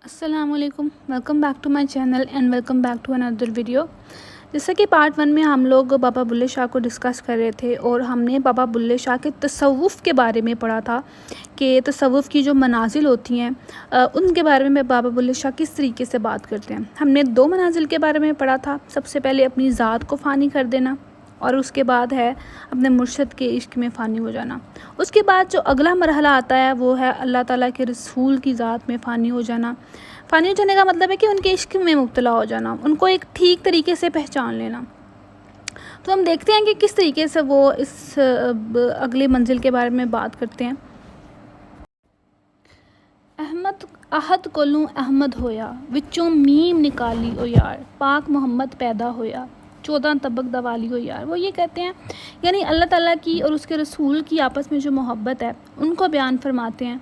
السلام علیکم، welcome back to my channel and welcome back to another video. جیسا کہ پارٹ 1 میں ہم لوگ بابا بلے شاہ کو ڈسکس کر رہے تھے اور ہم نے بابا بلے شاہ کے تصوف کے بارے میں پڑھا تھا کہ تصوف کی جو منازل ہوتی ہیں ان کے بارے میں بابا بلے شاہ کس طریقے سے بات کرتے ہیں۔ ہم نے 2 منازل کے بارے میں پڑھا تھا، سب سے پہلے اپنی ذات کو فانی کر دینا اور اس کے بعد ہے اپنے مرشد کے عشق میں فانی ہو جانا۔ اس کے بعد جو اگلا مرحلہ آتا ہے وہ ہے اللہ تعالیٰ کے رسول کی ذات میں فانی ہو جانا۔ فانی ہو جانے کا مطلب ہے کہ ان کے عشق میں مبتلا ہو جانا، ان کو ایک ٹھیک طریقے سے پہچان لینا۔ تو ہم دیکھتے ہیں کہ کس طریقے سے وہ اس اگلی منزل کے بارے میں بات کرتے ہیں۔ احمد احد کولوں احمد ہویا، وچوں میم نکالی او یار، پاک محمد پیدا ہویا، 14 طبق دوالی ہو یار۔ وہ یہ کہتے ہیں یعنی اللہ تعالیٰ کی اور اس کے رسول کی آپس میں جو محبت ہے ان کو بیان فرماتے ہیں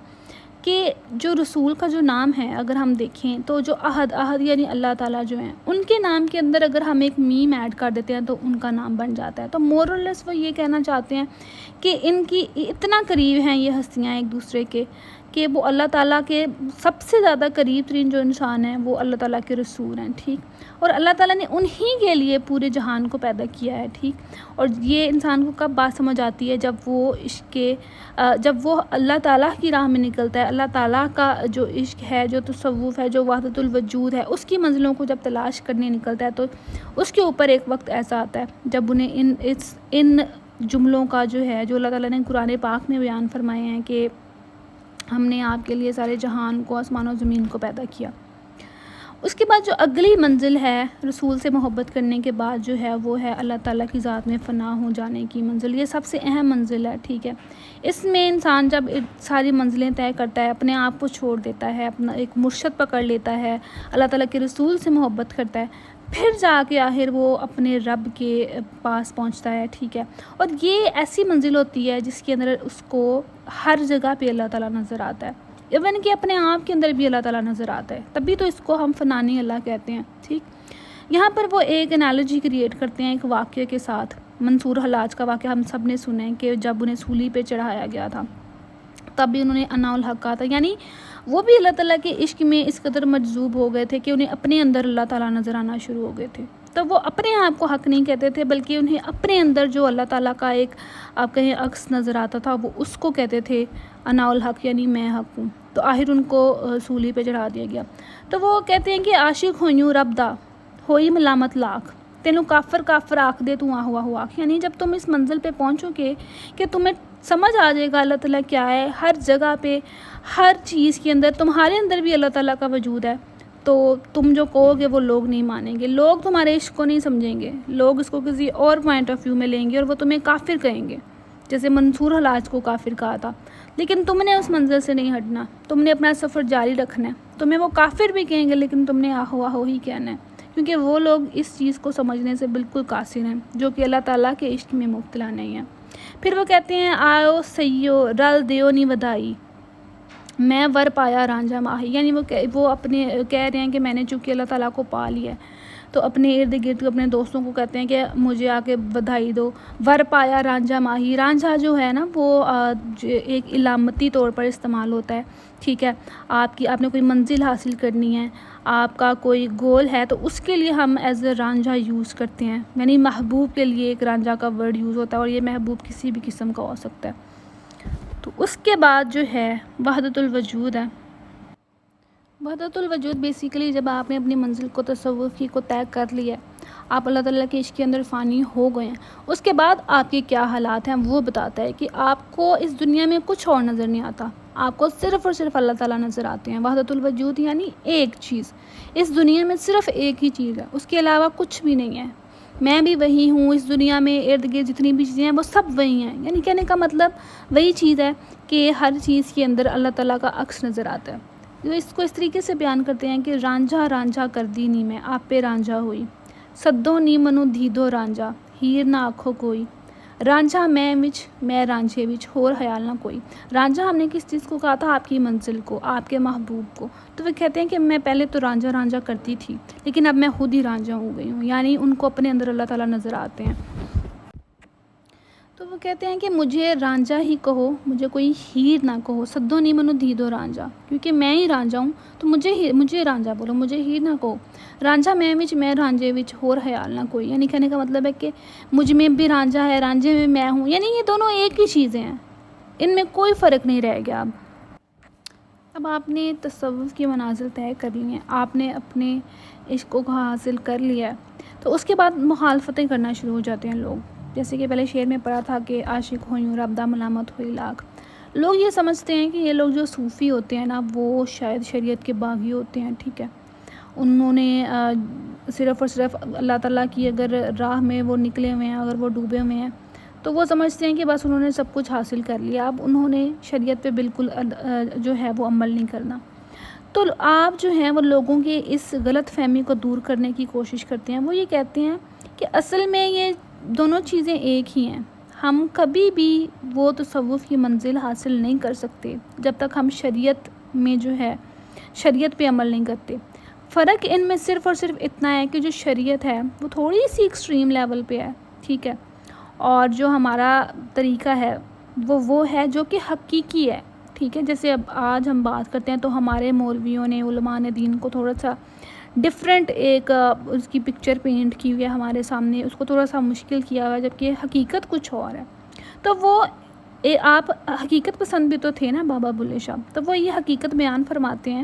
کہ جو رسول کا جو نام ہے اگر ہم دیکھیں تو جو احد یعنی اللہ تعالیٰ جو ہیں ان کے نام کے اندر اگر ہم ایک میم ایڈ کر دیتے ہیں تو ان کا نام بن جاتا ہے۔ تو مورلیس وہ یہ کہنا چاہتے ہیں کہ ان کی اتنا قریب ہیں یہ ہستیاں ایک دوسرے کے کہ وہ اللہ تعالیٰ کے سب سے زیادہ قریب ترین جو انسان ہیں وہ اللہ تعالیٰ کے رسول ہیں، ٹھیک۔ اور اللہ تعالیٰ نے انہی کے لیے پورے جہان کو پیدا کیا ہے، ٹھیک۔ اور یہ انسان کو کب بات سمجھ آتی ہے جب وہ اللہ تعالیٰ کی راہ میں نکلتا ہے، اللہ تعالیٰ کا جو عشق ہے، جو تصوف ہے، جو وحدت الوجود ہے، اس کی منزلوں کو جب تلاش کرنے نکلتا ہے تو اس کے اوپر ایک وقت ایسا آتا ہے جب انہیں ان جملوں کا جو ہے جو اللہ تعالیٰ نے قرآن پاک میں بیان فرمائے ہیں کہ ہم نے آپ کے لیے سارے جہان کو، آسمان و زمین کو پیدا کیا۔ اس کے بعد جو اگلی منزل ہے رسول سے محبت کرنے کے بعد جو ہے وہ ہے اللہ تعالیٰ کی ذات میں فنا ہو جانے کی منزل۔ یہ سب سے اہم منزل ہے، ٹھیک ہے۔ اس میں انسان جب ساری منزلیں طے کرتا ہے، اپنے آپ کو چھوڑ دیتا ہے، اپنا ایک مرشد پکڑ لیتا ہے، اللہ تعالیٰ کے رسول سے محبت کرتا ہے، پھر جا کے آخر وہ اپنے رب کے پاس پہنچتا ہے، ٹھیک ہے۔ اور یہ ایسی منزل ہوتی ہے جس کے اندر اس کو ہر جگہ پہ اللہ تعالیٰ نظر آتا ہے، ایون کہ اپنے آپ کے اندر بھی اللہ تعالیٰ نظر آتا ہے، تبھی تو اس کو ہم فنانی اللہ کہتے ہیں، ٹھیک۔ یہاں پر وہ ایک انالوجی کریٹ کرتے ہیں ایک واقعے کے ساتھ۔ منصور حلاج کا واقعہ ہم سب نے سنا ہے کہ جب انہیں سولی پہ چڑھایا گیا تھا تب بھی انہوں نے انا الحق کہا تھا، یعنی وہ بھی اللہ تعالیٰ کے عشق میں اس قدر مجذوب ہو گئے تھے کہ انہیں اپنے اندر اللہ تعالیٰ نظر آنا شروع ہو گئے تھے۔ تو وہ اپنے آپ کو حق نہیں کہتے تھے بلکہ انہیں اپنے اندر جو اللہ تعالیٰ کا ایک آپ کہیں عکس نظر آتا تھا وہ اس کو کہتے تھے انا الحق، یعنی میں حق ہوں۔ تو آخر ان کو سولی پہ چڑھا دیا گیا۔ تو وہ کہتے ہیں کہ عاشق ہوئیوں رب دا ہوئی ملامت لاکھ، تینوں کافر آکھ دے تو آہو آہو آکھ۔ یعنی جب تم اس منزل پہ پہنچو گے کہ تمہیں سمجھ آ جائے گا اللہ تعالیٰ کیا ہے، ہر جگہ پہ ہر چیز کے اندر تمہارے اندر بھی اللہ تعالیٰ کا وجود ہے، تو تم جو کہو گے وہ لوگ نہیں مانیں گے، لوگ تمہارے عشق کو نہیں سمجھیں گے، لوگ اس کو کسی اور پوائنٹ آف ویو میں لیں گے اور وہ تمہیں کافر کہیں گے، جیسے منصور حلاج کو کافر کہا تھا۔ لیکن تم نے اس منزل سے نہیں ہٹنا، تم نے اپنا سفر جاری رکھنا ہے۔ تمہیں وہ کافر بھی کہیں گے لیکن تم نے آہو آہو ہی کہنا ہے، کیونکہ وہ لوگ اس چیز کو سمجھنے سے بالکل قاصر ہیں جو کہ اللہ تعالیٰ کے عشق میں مبتلا نہیں ہیں۔ پھر وہ کہتے ہیں آؤ سیو رل دیو نی ودائی، میں ور پایا رانجھا ماہی، یعنی وہ اپنے کہہ رہے ہیں کہ میں نے چونکہ اللہ تعالیٰ کو پا لیا ہے تو اپنے ارد گرد اپنے دوستوں کو کہتے ہیں کہ مجھے آ کے بدھائی دو۔ ور پایا رانجھا ماہی، رانجھا جو ہے نا وہ ایک علامتی طور پر استعمال ہوتا ہے، ٹھیک ہے۔ آپ نے کوئی منزل حاصل کرنی ہے، آپ کا کوئی گول ہے تو اس کے لیے ہم ایز اے رانجھا یوز کرتے ہیں، یعنی محبوب کے لیے ایک رانجھا کا ورڈ یوز ہوتا ہے اور یہ محبوب کسی بھی قسم کا ہو سکتا ہے۔ تو اس کے بعد جو ہے وحدت الوجود ہے۔ وحدت الوجود بیسیکلی جب آپ نے اپنی منزل کو تصوف کی کو طے کر لیا ہے، آپ اللہ تعالیٰ کے عشق کے اندر فانی ہو گئے ہیں، اس کے بعد آپ کے کیا حالات ہیں وہ بتاتا ہے کہ آپ کو اس دنیا میں کچھ اور نظر نہیں آتا، آپ کو صرف اور صرف اللہ تعالیٰ نظر آتے ہیں۔ وحدت الوجود یعنی ایک چیز، اس دنیا میں صرف ایک ہی چیز ہے، اس کے علاوہ کچھ بھی نہیں ہے۔ میں بھی وہی ہوں، اس دنیا میں ارد گرد جتنی بھی چیزیں ہیں وہ سب وہی ہیں، یعنی کہنے کا مطلب وہی چیز ہے کہ ہر چیز کے اندر اللہ تعالیٰ کا عکس نظر آتا ہے۔ جو اس کو اس طریقے سے بیان کرتے ہیں کہ رانجھا رانجھا کر دی نی میں آپ پہ رانجھا ہوئی، سدو نی منو دیدو رانجھا ہیر نہ آکھو کوئی، رانجھا میں رانجھے وچ ہور خیال نہ کوئی۔ رانجھا ہم نے کس چیز کو کہا تھا؟ آپ کی منزل کو، آپ کے محبوب کو۔ تو وہ کہتے ہیں کہ میں پہلے تو رانجھا رانجھا کرتی تھی لیکن اب میں خود ہی رانجھا ہو گئی ہوں، یعنی ان کو اپنے اندر اللہ تعالیٰ نظر آتے ہیں۔ تو وہ کہتے ہیں کہ مجھے رانجھا ہی کہو، مجھے کوئی ہیر نہ کہو، سدو نہیں منو دیدو رانجھا، کیونکہ میں ہی رانجھا ہوں تو مجھے رانجھا بولو، مجھے ہیر نہ کہو، رانجھا میں رانجھے وچ ہور خیال نہ کوئی، یعنی کہنے کا مطلب ہے کہ مجھ میں بھی رانجھا ہے، رانجھے میں میں ہوں، یعنی یہ دونوں ایک ہی چیزیں ہیں، ان میں کوئی فرق نہیں رہ گیا۔ اب آپ نے تصوف کی منازل طے کر لی ہیں، آپ نے اپنے عشق کو حاصل کر لیا ہے، تو اس کے بعد مخالفتیں کرنا شروع ہو جاتے ہیں لوگ، جیسے کہ پہلے شعر میں پڑھا تھا کہ عاشق ہوئوں رب دا ملامت ہوئی لاکھ۔ لوگ یہ سمجھتے ہیں کہ یہ لوگ جو صوفی ہوتے ہیں نا، وہ شاید شریعت کے باغی ہوتے ہیں، ٹھیک ہے، انہوں نے صرف اور صرف اللہ تعالیٰ کی اگر راہ میں وہ نکلے ہوئے ہیں، اگر وہ ڈوبے ہوئے ہیں تو وہ سمجھتے ہیں کہ بس انہوں نے سب کچھ حاصل کر لیا، اب انہوں نے شریعت پہ بالکل جو ہے وہ عمل نہیں کرنا۔ تو آپ جو ہیں وہ لوگوں کے اس غلط فہمی کو دور کرنے کی کوشش کرتے ہیں، وہ یہ کہتے ہیں کہ اصل میں یہ دونوں چیزیں ایک ہی ہیں، ہم کبھی بھی وہ تصوف کی منزل حاصل نہیں کر سکتے جب تک ہم شریعت میں جو ہے شریعت پہ عمل نہیں کرتے۔ فرق ان میں صرف اور صرف اتنا ہے کہ جو شریعت ہے وہ تھوڑی سی ایکسٹریم لیول پہ ہے، ٹھیک ہے، اور جو ہمارا طریقہ ہے وہ ہے جو کہ حقیقی ہے، ٹھیک ہے۔ جیسے اب آج ہم بات کرتے ہیں تو ہمارے مولویوں نے، علماء نے دین کو تھوڑا سا ڈفرینٹ ایک اس کی پکچر پینٹ کی ہوئی ہے ہمارے سامنے، اس کو تھوڑا سا مشکل کیا ہوا ہے، جبکہ حقیقت کچھ اور ہے۔ تو وہ آپ حقیقت پسند بھی تو تھے نا بابا بلے شاہ، تو وہ یہ حقیقت بیان فرماتے ہیں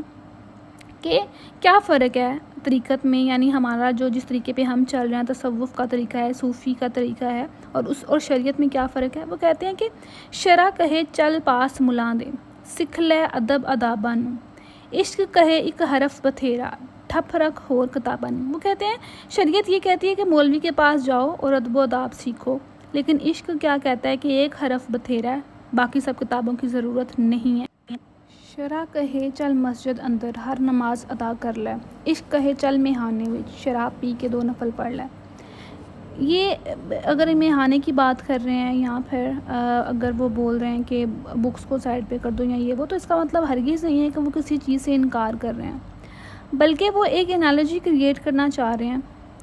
کہ کیا فرق ہے طریقت میں، یعنی ہمارا جس طریقے پہ ہم چل رہے ہیں، تصوف کا طریقہ ہے، صوفی کا طریقہ ہے، اور شریعت میں کیا فرق ہے۔ وہ کہتے ہیں کہ شرع کہے چل پاس ملاں دے، سکھ لے ادب اداباں نوں، عشق کہے ایک حرف بتھیرا، ٹھپ رکھ ہور کتاباں نوں۔ وہ کہتے ہیں شریعت یہ کہتی ہے کہ مولوی کے پاس جاؤ اور ادب و اداب سیکھو، لیکن عشق کیا کہتا ہے کہ ایک حرف بتھیرا ہے، باقی سب کتابوں کی ضرورت نہیں ہے۔ شرع کہے چل مسجد اندر ہر نماز ادا کر لے، عشق کہے چل میخانے وچ شراب پی کے 2 نفل پڑھ لے۔ یہ اگر میخانے کی بات کر رہے ہیں یا پھر اگر وہ بول رہے ہیں کہ بکس کو سائڈ پہ کر دو یا یہ وہ، تو اس کا مطلب ہرگز نہیں ہے کہ وہ کسی چیز سے انکار کر رہے ہیں، بلکہ وہ ایک انالوجی کریٹ کرنا چاہ رہے ہیں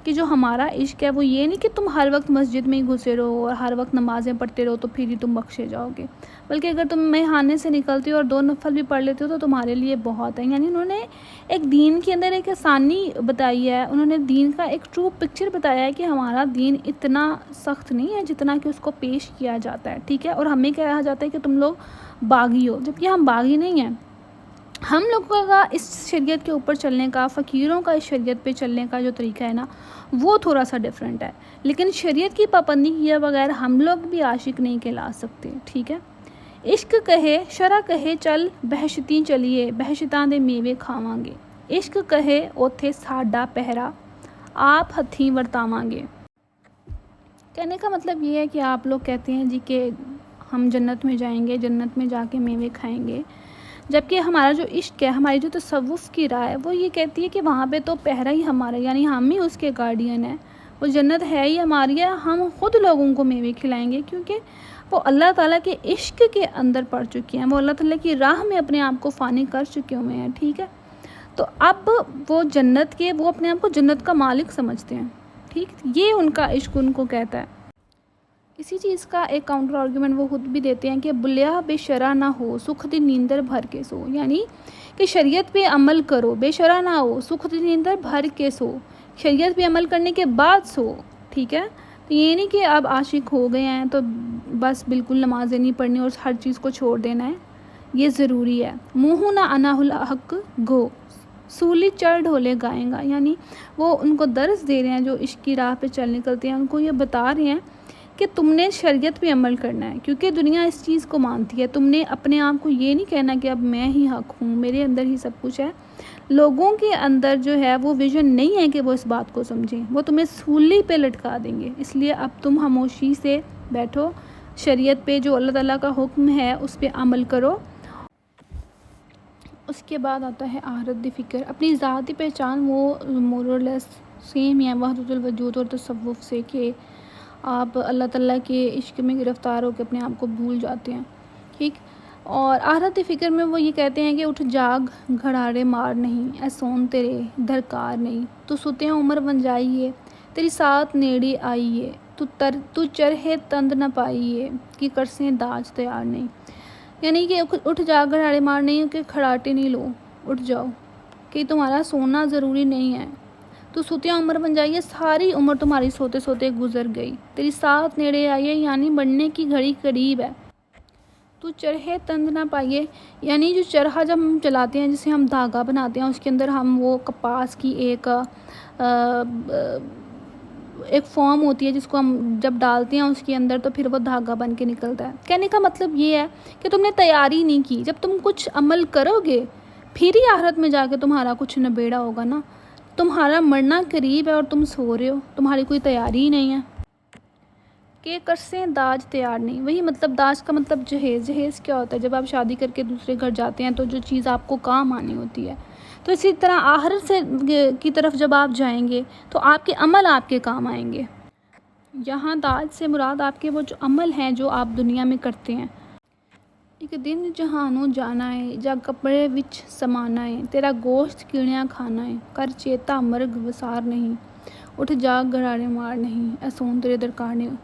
کہ جو ہمارا عشق ہے وہ یہ نہیں کہ تم ہر وقت مسجد میں ہی گھسے رہو اور ہر وقت نمازیں پڑھتے رہو تو پھر ہی تم بخشے جاؤ گے، بلکہ اگر تم میخانے سے نکلتے ہو اور 2 نفل بھی پڑھ لیتے ہو تو تمہارے لیے بہت ہے۔ یعنی انہوں نے ایک دین کے اندر ایک آسانی بتائی ہے، انہوں نے دین کا ایک ٹرو پکچر بتایا ہے کہ ہمارا دین اتنا سخت نہیں ہے جتنا کہ اس کو پیش کیا جاتا ہے، ٹھیک ہے، اور ہمیں کہا جاتا ہے کہ تم لوگ باغی ہو، جبکہ ہم باغی نہیں ہیں۔ ہم لوگوں کا اس شریعت کے اوپر چلنے کا، فقیروں کا اس شریعت پہ چلنے کا جو طریقہ ہے نا، وہ تھوڑا سا ڈیفرنٹ ہے، لیکن شریعت کی پابندی کیے بغیر ہم لوگ بھی عاشق نہیں کہلا سکتے، ٹھیک ہے۔ عشق کہے شرع کہے چل بہشتیں چلیے، بہشتاں دے میوے کھاواں گے، عشق کہے اوتھے ساڈا پہرا آپ ہتھیں ورتاواں گے۔ کہنے کا مطلب یہ ہے کہ آپ لوگ کہتے ہیں جی کہ ہم جنت میں جائیں گے، جنت میں جا کے میوے کھائیں گے، جبکہ ہمارا جو عشق ہے، ہماری جو تصوف کی راہ ہے، وہ یہ کہتی ہے کہ وہاں پہ تو پہرا ہی ہمارا، یعنی ہم ہی اس کے گارڈین ہیں، وہ جنت ہے ہی ہماری ہے، ہم خود لوگوں کو میوے کھلائیں گے، کیونکہ وہ اللہ تعالیٰ کے عشق کے اندر پڑ چکے ہیں، وہ اللہ تعالیٰ کی راہ میں اپنے آپ کو فانی کر چکے ہوئے ہیں، ٹھیک ہے۔ تو اب وہ وہ اپنے آپ کو جنت کا مالک سمجھتے ہیں، ٹھیک، یہ ان کا عشق ان کو کہتا ہے۔ اسی چیز کا ایک کاؤنٹر آرگیومنٹ وہ خود بھی دیتے ہیں کہ بلیا بے شرع نہ ہو سکھ دی نیندر بھر کے سو، یعنی کہ شریعت پہ عمل کرو، بے شرع نہ ہو سکھ دی نیندر بھر کے سو، شریعت پہ عمل کرنے کے بعد سو، ٹھیک ہے۔ تو یہ نہیں کہ اب عاشق ہو گئے ہیں تو بس بالکل نمازیں نہیں پڑھنی اور ہر چیز کو چھوڑ دینا ہے، یہ ضروری ہے۔ منہ نہ انا الحق گو سولی چڑھ ڈھولے گائیں گا، یعنی وہ ان کو درس دے رہے ہیں جو عشق کی راہ پہ چل نکلتے ہیں، ان کو یہ بتا رہے ہیں کہ تم نے شریعت پہ عمل کرنا ہے، کیونکہ دنیا اس چیز کو مانتی ہے، تم نے اپنے آپ کو یہ نہیں کہنا کہ اب میں ہی حق ہوں، میرے اندر ہی سب کچھ ہے۔ لوگوں کے اندر جو ہے وہ ویژن نہیں ہے کہ وہ اس بات کو سمجھیں، وہ تمہیں سولی پہ لٹکا دیں گے، اس لیے اب تم خاموشی سے بیٹھو، شریعت پہ جو اللہ تعالیٰ کا حکم ہے اس پہ عمل کرو۔ اس کے بعد آتا ہے آخرت دی فکر، اپنی ذاتی پہچان وہ مورلیس سیم ہے وحدت الوجود اور تصوف سے، کہ آپ اللہ تعالیٰ کے عشق میں گرفتار ہو کے اپنے آپ کو بھول جاتے ہیں، ٹھیک۔ اور آخرت دی فکر میں وہ یہ کہتے ہیں کہ اٹھ جاگ گھڑاڑے مار نہیں، اے سون تیرے درکار نہیں، تو ستے عمر ون جائیے تیری ساتھ نیڑے آئیے، تو چرہے تند نہ پائیے کہ کرسیں داج تیار نہیں، یعنی کہ اٹھ جا گھراڑے مار نہیں کہ کھڑاٹے نہیں لو، اٹھ جاؤ کہ تمہارا سونا ضروری نہیں ہے، تو سوتیاں عمر بن جائیے، ساری عمر تمہاری سوتے سوتے گزر گئی، تیری ساتھ نیڑے آئیے یعنی بڑھنے کی گھڑی قریب ہے، تو چرہے تند نہ پائیے، یعنی جو چرخہ جب ہم چلاتے ہیں جسے ہم دھاگا بناتے ہیں، اس کے اندر ہم وہ کپاس کی ایک فارم ہوتی ہے جس کو ہم جب ڈالتے ہیں اس کے اندر تو پھر وہ دھاگا بن کے نکلتا ہے۔ کہنے کا مطلب یہ ہے کہ تم نے تیاری نہیں کی، جب تم کچھ عمل کرو گے پھر ہی آخرت میں جا کے تمہارا کچھ نبیڑا ہوگا نا، تمہارا مرنا قریب ہے اور تم سو رہے ہو، تمہاری کوئی تیاری ہی نہیں ہے۔ کہ کرسیں داج تیار نہیں، وہی مطلب داج کا مطلب جہیز، جہیز کیا ہوتا ہے؟ جب آپ شادی کر کے دوسرے گھر جاتے ہیں تو جو چیز آپ کو کام آنی ہوتی ہے، تو اسی طرح آخرت سے کی طرف جب آپ جائیں گے تو آپ کے عمل آپ کے کام آئیں گے۔ یہاں داج سے مراد آپ کے وہ جو عمل ہیں جو آپ دنیا میں کرتے ہیں۔ ایک دن جہانوں جانا ہے جا کپڑے وچ سمانا ہے، تیرا گوشت کیڑیاں کھانا ہے، کر چیتا مرگ وسار نہیں، اٹھ جا گھراڑے مار نہیں، اے سون تیرے درکار نہیں۔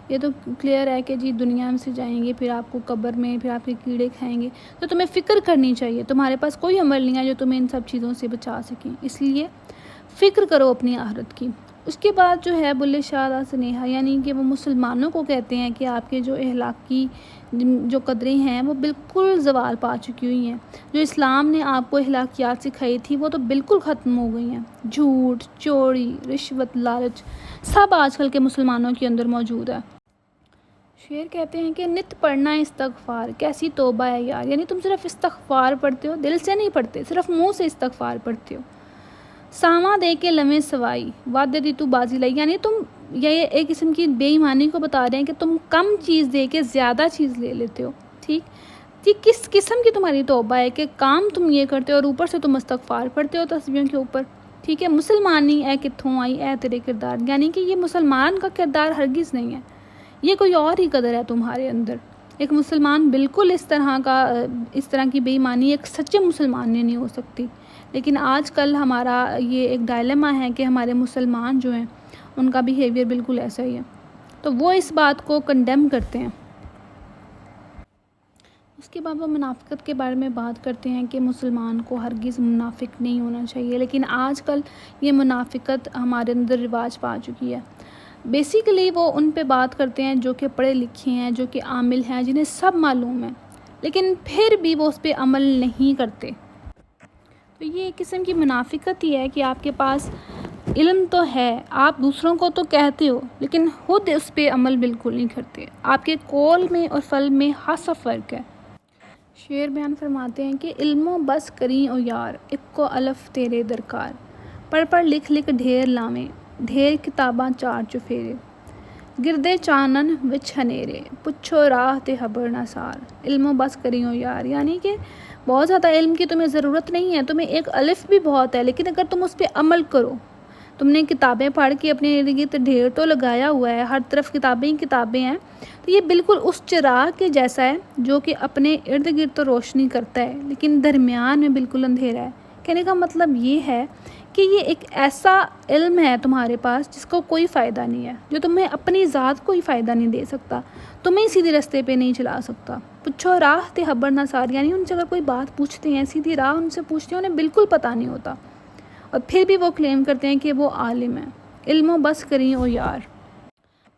یہ تو کلیئر ہے کہ جی دنیا میں سے جائیں گے، پھر آپ کو قبر میں پھر آپ کے کیڑے کھائیں گے، تو تمہیں فکر کرنی چاہیے، تمہارے پاس کوئی عمل نہیں ہے جو تمہیں ان سب چیزوں سے بچا سکیں، اس لیے فکر کرو اپنی آخرت کی۔ اس کے بعد جو ہے بلے شاہ سنیہا، یعنی کہ وہ مسلمانوں کو کہتے ہیں کہ آپ کے جو اخلاقی جو قدریں ہیں وہ بالکل زوال پا چکی ہوئی ہیں، جو اسلام نے آپ کو اخلاقیات سکھائی تھی وہ تو بالکل ختم ہو گئی ہیں، جھوٹ، چوری، رشوت، لالچ سب آج کل کے مسلمانوں کے اندر موجود ہے۔ شعر کہتے ہیں کہ نت پڑھنا استغفار، کیسی توبہ ہے یار، یعنی تم صرف استغفار پڑھتے ہو، دل سے نہیں پڑھتے، صرف منہ سے استغفار پڑھتے ہو۔ ساواں دے کے لمیں سوائی، وعدے دی تو بازی لائی، یعنی تم یہ ایک قسم کی بے ایمانی کو بتا رہے ہیں کہ تم کم چیز دے کے زیادہ چیز لے لیتے ہو، ٹھیک؟ یہ کس قسم کی تمہاری توبہ ہے کہ کام تم یہ کرتے ہو اور اوپر سے تم استغفار پڑھتے ہو تسبیحوں کے اوپر، ٹھیک ہے؟ مسلمانی اے کتھوں آئی اے تیرے کردار، یعنی کہ یہ مسلمان کا کردار ہرگز نہیں ہے، یہ کوئی اور ہی قدر ہے تمہارے اندر۔ ایک مسلمان بالکل اس طرح کی بے ایمانی ایک سچے مسلمان نے نہیں ہو سکتی، لیکن آج کل ہمارا یہ ایک ڈائلیما ہے کہ ہمارے مسلمان جو ہیں ان کا بیہیویئر بالکل ایسا ہی ہے، تو وہ اس بات کو کنڈیم کرتے ہیں۔ اس کے بعد وہ منافقت کے بارے میں بات کرتے ہیں کہ مسلمان کو ہرگز منافق نہیں ہونا چاہیے، لیکن آج کل یہ منافقت ہمارے اندر رواج پا چکی ہے۔ بیسیکلی وہ ان پہ بات کرتے ہیں جو کہ پڑھے لکھے ہیں، جو کہ عامل ہیں، جنہیں سب معلوم ہے، لیکن پھر بھی وہ اس پہ عمل نہیں کرتے۔ تو یہ ایک قسم کی منافقت ہی ہے کہ آپ کے پاس علم تو ہے، آپ دوسروں کو تو کہتے ہو لیکن خود اس پہ عمل بالکل نہیں کرتے، آپ کے قول میں اور فعل میں خاصا فرق ہے۔ شعر بیان فرماتے ہیں کہ علموں بس کریں او یار، اکو الف تیرے درکار، پڑھ پڑھ لکھ لکھ ڈھیر لاویں، ڈھیر کتاباں چار چفیرے، گردے چانن وچ ہنیرے، پچھو راہ تے خبر نہ سار، علموں بس کریں او یار، یعنی کہ بہت زیادہ علم کی تمہیں ضرورت نہیں ہے، تمہیں ایک الف بھی بہت ہے، لیکن اگر تم اس پہ عمل کرو، تم نے کتابیں پڑھ کے اپنے ارد گرد ڈھیر تو لگایا ہوا ہے، ہر طرف کتابیں ہی کتابیں ہیں، تو یہ بالکل اس چراغ کے جیسا ہے جو کہ اپنے ارد گرد تو روشنی کرتا ہے لیکن درمیان میں بالکل اندھیرا ہے۔ کہنے کا مطلب یہ ہے کہ یہ ایک ایسا علم ہے تمہارے پاس جس کو کوئی فائدہ نہیں ہے، جو تمہیں اپنی ذات کوئی فائدہ نہیں دے سکتا، تمہیں سیدھے رستے پہ نہیں چلا سکتا۔ پوچھو راہ تے خبر نہ سار، یعنی ان سے اگر کوئی بات پوچھتے ہیں، سیدھی راہ ان سے پوچھتے ہیں، انہیں بالکل پتہ نہیں ہوتا، اور پھر بھی وہ کلیم کرتے ہیں کہ وہ عالم ہیں۔ علموں بس کریں او یار،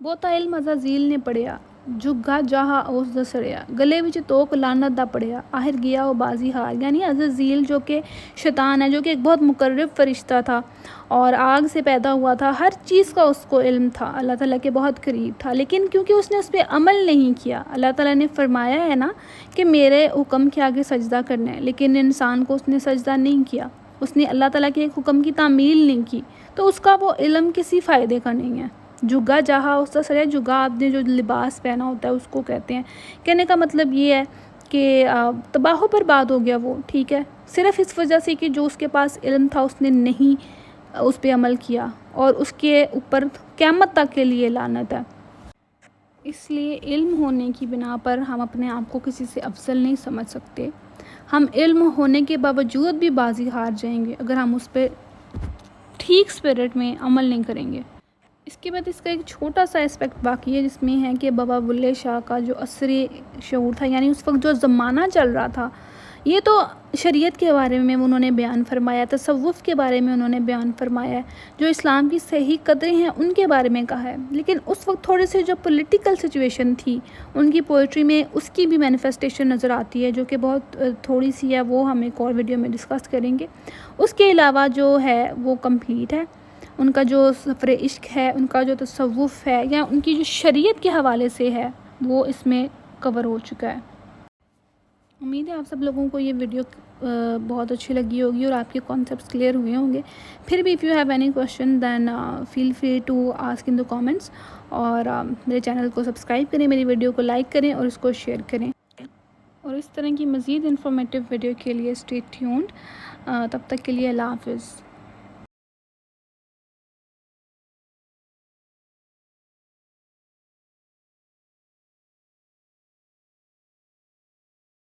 بہتا علم عزازیل نے پڑھیا، جھگا جہا اس دا سڑیا، گلے وچ توک لعنت دا پڑھیا، آخر گیا وہ بازی ہار، یعنی عزازیل جو کہ شیطان ہے، جو کہ ایک بہت مقرب فرشتہ تھا اور آگ سے پیدا ہوا تھا، ہر چیز کا اس کو علم تھا، اللہ تعالیٰ کے بہت قریب تھا، لیکن کیونکہ اس نے اس پہ عمل نہیں کیا، اللہ تعالیٰ نے فرمایا ہے نا کہ میرے حکم کے آگے سجدہ کرنا ہے، لیکن انسان کو اس نے سجدہ نہیں کیا، اس نے اللہ تعالیٰ کے ایک حکم کی تعمیل نہیں کی، تو اس کا وہ علم کسی فائدے کا نہیں ہے۔ جھگا جہا اس کا سڑیا، جھگا آپ نے جو لباس پہنا ہوتا ہے اس کو کہتے ہیں۔ کہنے کا مطلب یہ ہے کہ تباہ و برباد ہو گیا وہ، ٹھیک ہے، صرف اس وجہ سے کہ جو اس کے پاس علم تھا اس نے نہیں اس پہ عمل کیا، اور اس کے اوپر قیامت تک کے لیے لعنت ہے۔ اس لیے علم ہونے کی بنا پر ہم اپنے آپ کو کسی سے افضل نہیں سمجھ سکتے، ہم علم ہونے کے باوجود بھی بازی ہار جائیں گے اگر ہم اس پہ ٹھیک اسپرٹ میں عمل نہیں کریں گے۔ اس کے بعد اس کا ایک چھوٹا سا اسپیکٹ باقی ہے جس میں ہے کہ بابا بلے شاہ کا جو عصری شعور تھا، یعنی اس وقت جو زمانہ چل رہا تھا، یہ تو شریعت کے بارے میں انہوں نے بیان فرمایا، تصوف کے بارے میں انہوں نے بیان فرمایا ہے، جو اسلام کی صحیح قدریں ہیں ان کے بارے میں کہا ہے. لیکن اس وقت تھوڑے سے جو پولیٹیکل سچویشن تھی ان کی پوئٹری میں، اس کی بھی مینیفیسٹیشن نظر آتی ہے، جو کہ بہت تھوڑی سی ہے، وہ ہم ایک اور ویڈیو میں ڈسکس کریں گے. اس کے علاوہ جو ہے وہ کمپلیٹ ہے. ان کا جو سفر عشق ہے، ان کا جو تصوف ہے، یا ان کی جو شریعت کے حوالے سے ہے، وہ اس میں کور ہو چکا ہے. امید ہے آپ سب لوگوں کو یہ ویڈیو بہت اچھی لگی ہوگی اور آپ کے کانسیپٹس کلیئر ہوئے ہوں گے. پھر بھی if you have any question then feel free to ask in the comments. اور میرے چینل کو سبسکرائب کریں، میری ویڈیو کو لائک کریں اور اس کو شیئر کریں. اور اس طرح کی مزید انفارمیٹیو ویڈیو کے لیے اسٹے ٹیونڈ. تب تک کے لیے اللہ حافظ.